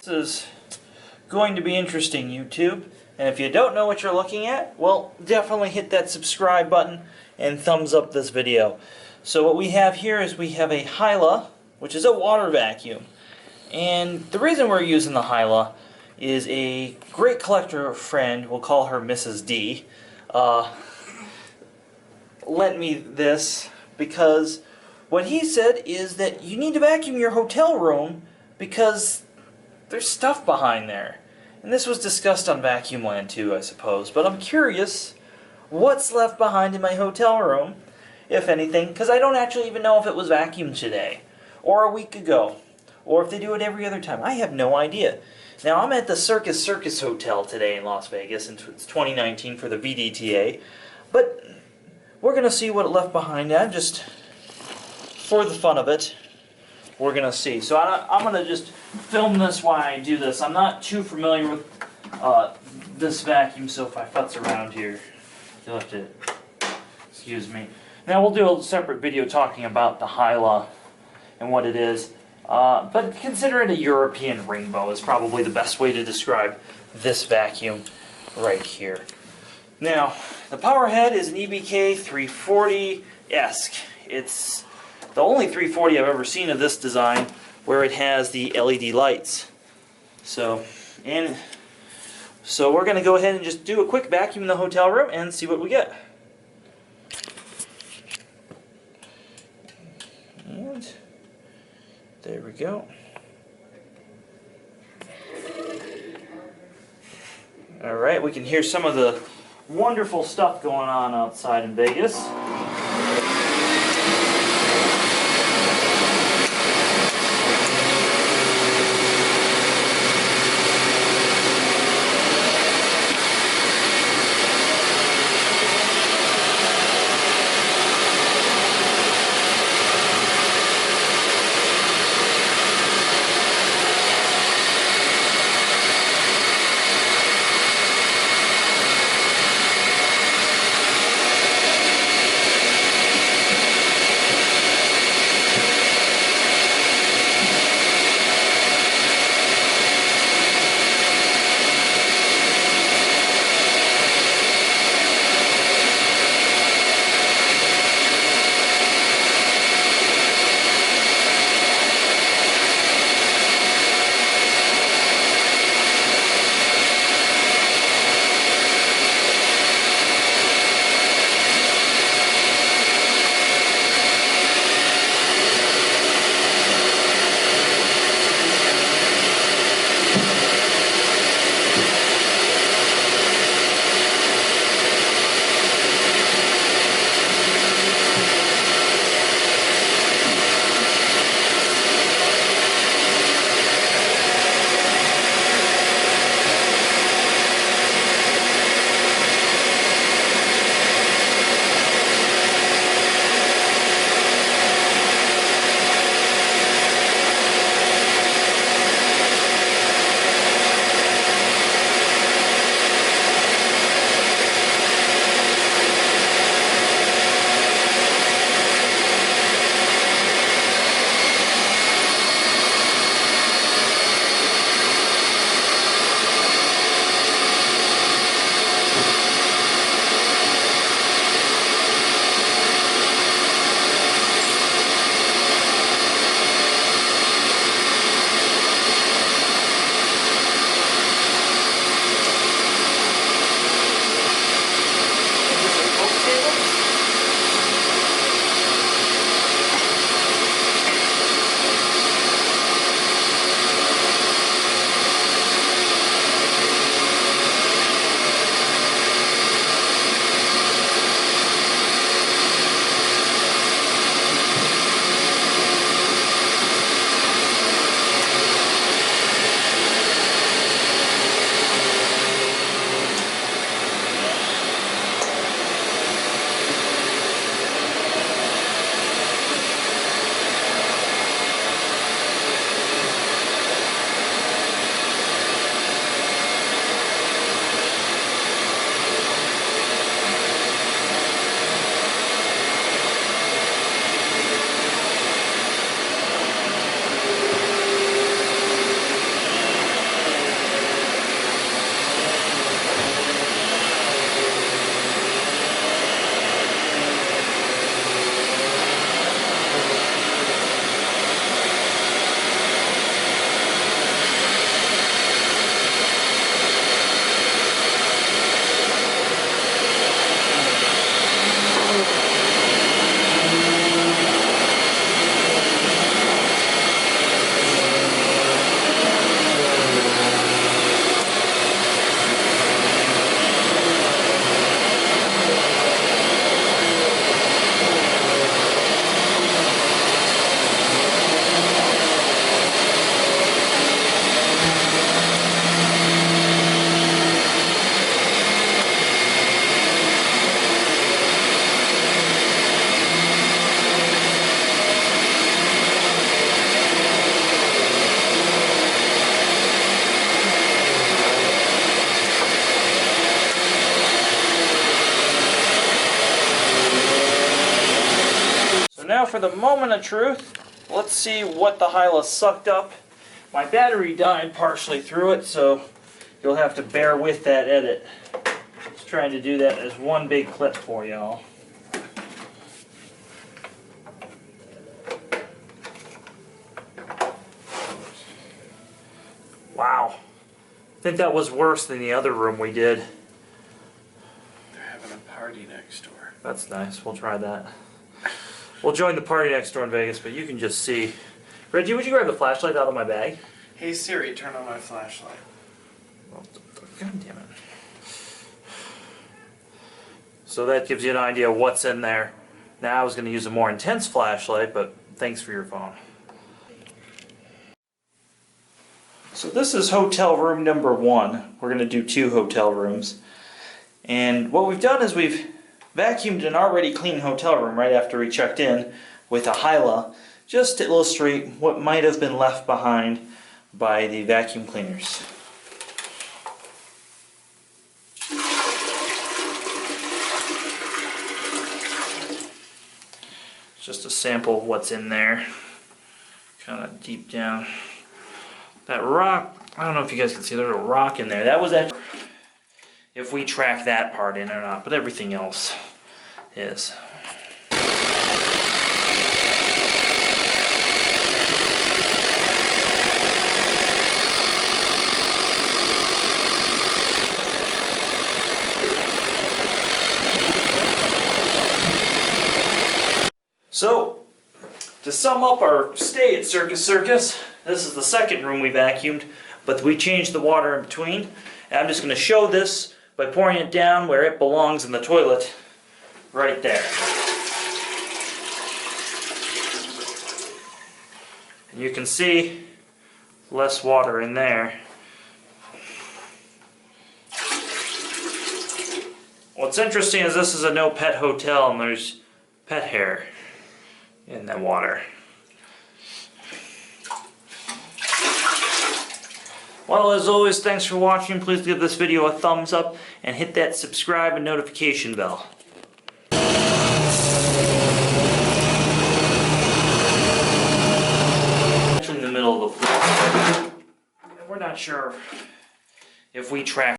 This is going to be interesting, YouTube. And if you don't know what you're looking at, well, definitely hit that subscribe button and thumbs up this video. So what we have here is we have a Hyla, which is a water vacuum. And the reason we're using the Hyla is a great collector friend, we'll call her Mrs. D, lent me this because what he said is that you need to vacuum your hotel room because there's stuff behind there. And this was discussed on Vacuum Land too, I suppose. But I'm curious what's left behind in my hotel room, if anything, because I don't actually even know if it was vacuumed today, or a week ago, or if they do it every other time. I have no idea. Now, I'm at the Circus Hotel today in Las Vegas, and it's 2019 for the VDTA, but we're going to see what it left behind. I'm just, for the fun of it, we're going to see. So I'm going to just film this while I do this. I'm not too familiar with this vacuum, so if I futz around here, you'll have to excuse me. Now, we'll do a separate video talking about the Hyla and what it is. But consider it a European rainbow is probably the best way to describe this vacuum right here. Now, the power head is an EBK 340-esque. It's the only 340 I've ever seen of this design where it has the LED lights. So we're going to go ahead and just do a quick vacuum in the hotel room and see what we get. And there we go. Alright, we can hear some of the wonderful stuff going on outside in Vegas. for the moment of truth. Let's see what the Hyla sucked up. My battery died partially through it, so you'll have to bear with that edit. Just trying to do that as one big clip for y'all. Wow. I think that was worse than the other room we did. They're having a party next door. That's nice. We'll try that. We'll join the party next door in Vegas, but you can just see. Reggie, would you grab the flashlight out of my bag? Hey Siri, turn on my flashlight. Oh, God damn it. So that gives you an idea of what's in there. Now I was going to use a more intense flashlight, but thanks for your phone. So this is hotel room number 1. We're going to do 2 hotel rooms. And what we've done is we've vacuumed an already clean hotel room right after we checked in with a Hyla, just to illustrate what might have been left behind by the vacuum cleaners. Just a sample of what's in there, kind of deep down. That rock, I don't know if you guys can see, there's a rock in there. That was actually, if we track that part in or not, but everything else is. So, to sum up our stay at Circus, this is the second room we vacuumed, but we changed the water in between. And I'm just going to show this by pouring it down where it belongs in the toilet, right there. And you can see less water in there. What's interesting is this is a no pet hotel and there's pet hair in the water. Well, as always, thanks for watching. Please give this video a thumbs up and hit that subscribe and notification bell. Actually in the middle of the floor. We're not sure if we track